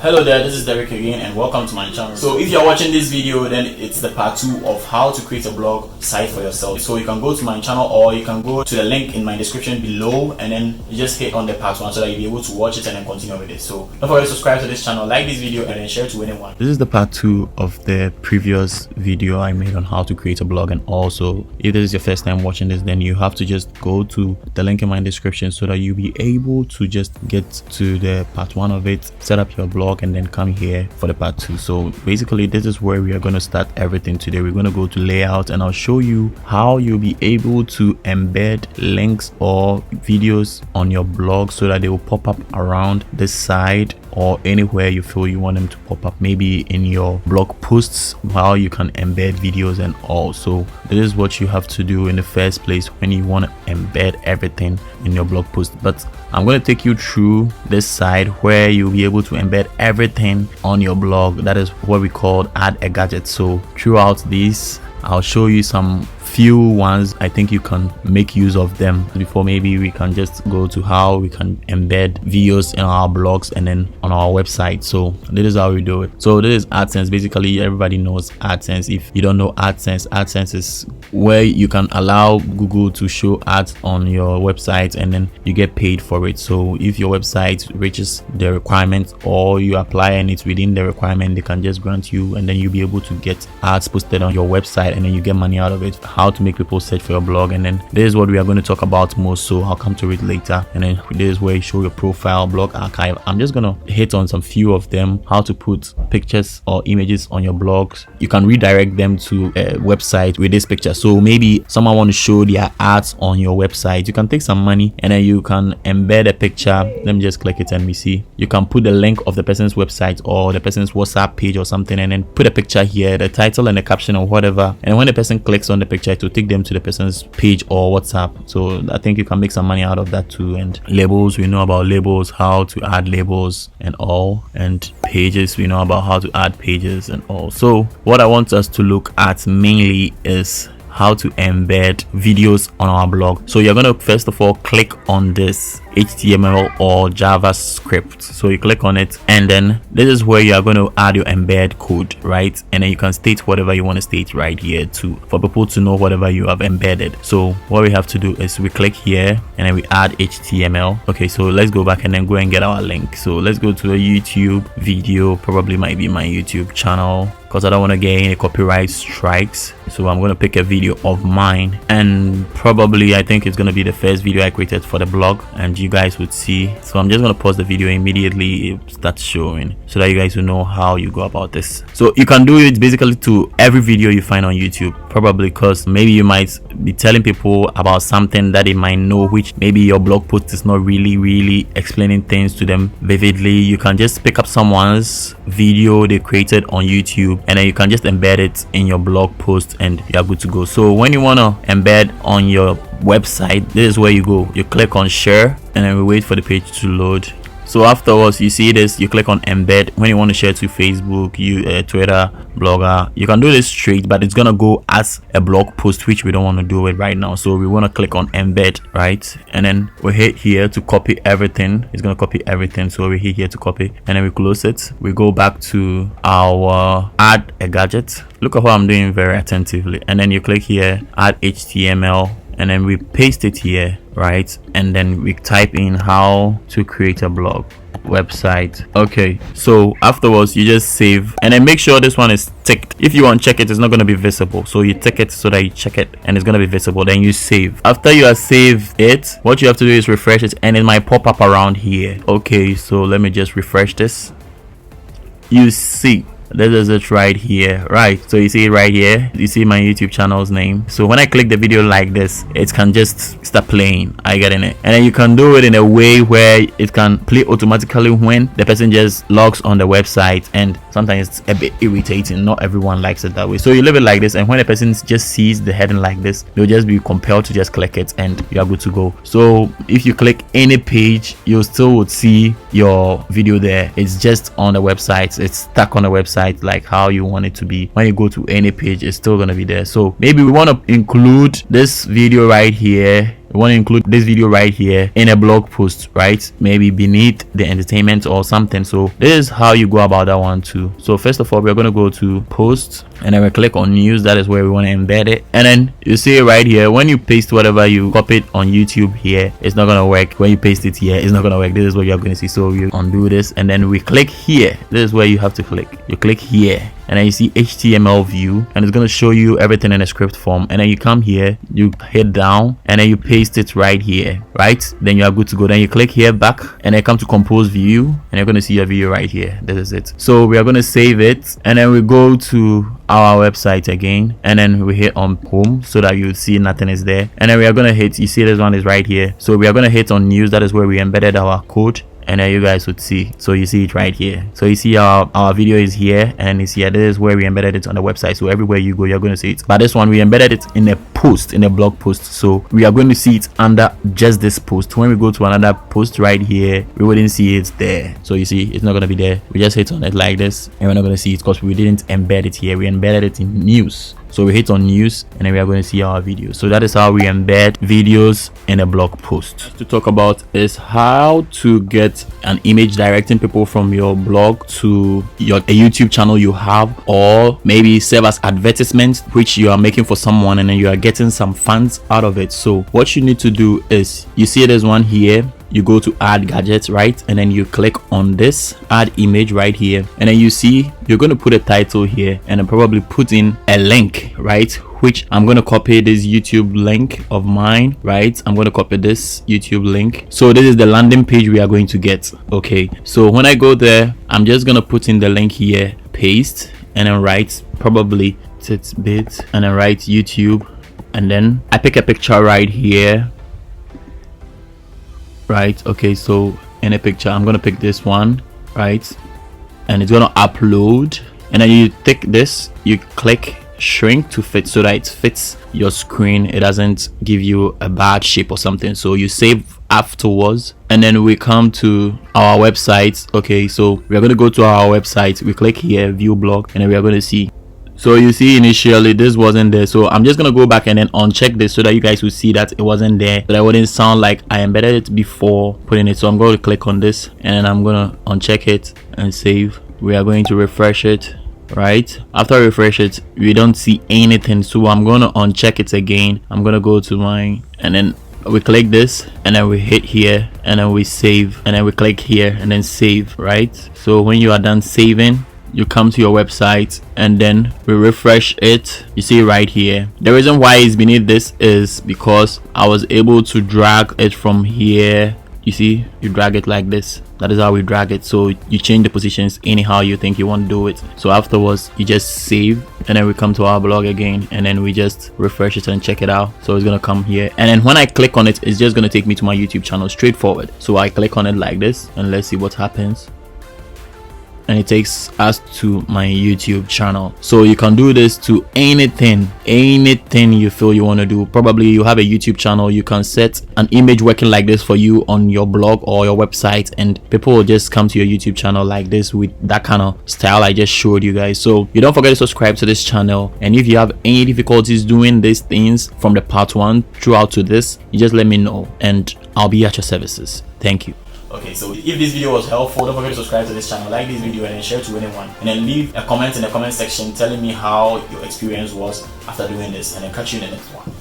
Hello there, this is Derek again and welcome to my channel. So if you're watching this video, then it's the part 2 of how to create a blog site for yourself. So you can go to my channel or you can go to the link in my description below and then you just hit on the part 1 so that you'll be able to watch it and then continue with it. So don't forget to subscribe to this channel, like this video and then share to anyone. This is the part 2 of the previous video I made on how to create a blog, and also if this is your first time watching this, then you have to just go to the link in my description so that you'll be able to just get to the part 1 of it, set up your blog and then come here for the part 2. So basically this is where we are going to start everything today. We're going to go to layout and I'll show you how you'll be able to embed links or videos on your blog so that they will pop up around this side or anywhere you feel you want them to pop up, maybe in your blog posts, how you can embed videos and all. So this is what you have to do in the first place when you want to embed everything in your blog post. But I'm going to take you through this side where you'll be able to embed everything on your blog. That is what we call add a gadget. So throughout this I'll show you some few ones I think you can make use of them. Before maybe we can just go to how we can embed videos in our blogs and then on our website. So this is how we do it. So this is AdSense. Basically everybody knows AdSense. If you don't know AdSense, AdSense is where you can allow Google to show ads on your website and then you get paid for it. So if your website reaches the requirements or you apply and it's within the requirement, they can just grant you and then you'll be able to get ads posted on your website and then you get money out of it. How to make people search for your blog, and then this is what we are going to talk about most, so I'll come to it later. And then this is where you show your profile, blog archive. I'm just gonna hit on some few of them. How to put pictures or images on your blogs. You can redirect them to a website with this picture. So maybe someone want to show their ads on your website, you can take some money and then you can embed a picture. Let me just click it and we see. You can put the link of the person's website or the person's WhatsApp page or something and then put a picture here, the title and the caption or whatever, and when the person clicks on the picture to take them to the person's page or WhatsApp. So I think you can make some money out of that too. And labels, we know about labels, how to add labels and all, and pages, we know about how to add pages and all. So what I want us to look at mainly is how to embed videos on our blog. So you're going to first of all click on this HTML or JavaScript. So you click on it and then this is where you are going to add your embed code, right? And then you can state whatever you want to state right here too, for people to know whatever you have embedded. So what we have to do is we click here and then we add HTML. Okay, so let's go back and then go and get our link. So let's go to a YouTube video, probably might be my YouTube channel, because I don't want to get any copyright strikes. So I'm going to pick a video of mine, and probably I think it's going to be the first video I created for the blog and you guys would see. So I'm just going to pause the video immediately it starts showing so that you guys will know how you go about this. So you can do it basically to every video you find on YouTube, probably because maybe you might be telling people about something that they might know, which maybe your blog post is not really explaining things to them vividly. You can just pick up someone's video they created on YouTube and then you can just embed it in your blog post and you are good to go. So when you want to embed on your website, this is where you go. You click on share and then we wait for the page to load. So afterwards you see this, you click on embed. When you want to share to Facebook, Twitter, Blogger, you can do this straight, but it's gonna go as a blog post, which we don't want to do it right now. So we want to click on embed, right? And then we hit here to copy everything. It's gonna copy everything, so we hit here to copy and then we close it. We go back to our add a gadget. Look at what I'm doing very attentively, and then you click here, add HTML, and then we paste it here, right? And then we type in how to create a blog website. Okay, so afterwards you just save and then make sure this one is ticked. If you uncheck it, it's not going to be visible, so you tick it so that you check it and it's going to be visible. Then you save. After you have saved it, what you have to do is refresh it and it might pop up around here. Okay, so let me just refresh this. You see this is it right here, right? So you see it right here, you see my YouTube channel's name. So when I click the video like this, it can just start playing. I get in it, and then you can do it in a way where it can play automatically when the person just logs on the website, and sometimes it's a bit irritating. Not everyone likes it that way. So you leave it like this, and when the person just sees the heading like this, they'll just be compelled to just click it and you are good to go. So if you click any page, you still would see your video there. It's just on the website, it's stuck on the website like how you want it to be. When you go to any page, it's still gonna be there. So maybe we want to include this video right here we want to include this video right here in a blog post, right? Maybe beneath the entertainment or something. So this is how you go about that one too. So first of all, we're going to go to post, and then we click on news. That is where we want to embed it. And then you see right here, when you paste whatever you copied on YouTube here, it's not going to work. When you paste it here, it's not going to work. This is what you're going to see. So you undo this, and then we click here. This is where you have to click. You click here, and then you see HTML view, and it's going to show you everything in a script form. And then you come here, you hit down, and then you paste it right here, right? Then you are good to go. Then you click here back, and then come to compose view, and you're going to see your video right here. This is it. So we are going to save it, and then we go to our website again, and then we hit on home so that you see nothing is there. And then we are going to hit, you see this one is right here, so we are going to hit on news. That is where we embedded our code, and then you guys would see. So you see it right here. So you see our video is here, and it's here. This is where we embedded it on the website. So everywhere you go, you're going to see it. But this one, we embedded it in a post, in a blog post. So we are going to see it under just this post. When we go to another post right here, we wouldn't see it there. So you see, it's not going to be there. We just hit on it like this, and we're not going to see it because we didn't embed it here. We embedded it in news. So we hit on news, and then we are going to see our video. So that is how we embed videos in a blog post. To talk about is how to get an image directing people from your blog to a YouTube channel you have, or maybe serve as advertisements which you are making for someone, and then you are getting some funds out of it. So what you need to do is, you see there's one here. You go to add gadgets, right? And then you click on this add image right here, and then you see you're going to put a title here, and then probably put in a link, right? Which I'm going to copy this YouTube link of mine, right? I'm going to copy this YouTube link. So this is the landing page we are going to get. Okay, so when I go there, I'm just going to put in the link here, paste, and then write probably bit, and then write YouTube, and then I pick a picture right here, right? Okay, so in a picture, I'm gonna pick this one, right? And it's gonna upload, and then you take this, you click shrink to fit so that it fits your screen. It doesn't give you a bad shape or something. So you save afterwards, and then we come to our website. Okay, so we're going to go to our website. We click here, view blog, and then we are going to see. So you see initially this wasn't there, so I'm just gonna go back and then uncheck this so that you guys will see that it wasn't there, so that it wouldn't sound like I embedded it before putting it. So I'm going to click on this, and then I'm gonna uncheck it and save. We are going to refresh it, right? After I refresh it, we don't see anything, so I'm gonna uncheck it again. I'm gonna go to mine, and then we click this, and then we hit here, and then we save, and then we click here and then save, right? So when you are done saving, you come to your website, and then we refresh it. You see right here, the reason why it's beneath this is because I was able to drag it from here. You see, you drag it like this. That is how we drag it. So you change the positions anyhow you think you want to do it. So afterwards, you just save, and then we come to our blog again, and then we just refresh it and check it out. So it's gonna come here, and then when I click on it, it's just gonna take me to my YouTube channel straightforward. So I click on it like this, and let's see what happens. And it takes us to my YouTube channel. So you can do this to anything you feel you want to do. Probably you have a YouTube channel, you can set an image working like this for you on your blog or your website, and people will just come to your YouTube channel like this with that kind of style I just showed you guys. So you don't forget to subscribe to this channel, and if you have any difficulties doing these things from the part 1 throughout to this, you just let me know, and I'll be at your services. Thank you. Okay, so if this video was helpful, don't forget to subscribe to this channel, like this video, and then share to anyone, and then leave a comment in the comment section telling me how your experience was after doing this, and then catch you in the next one.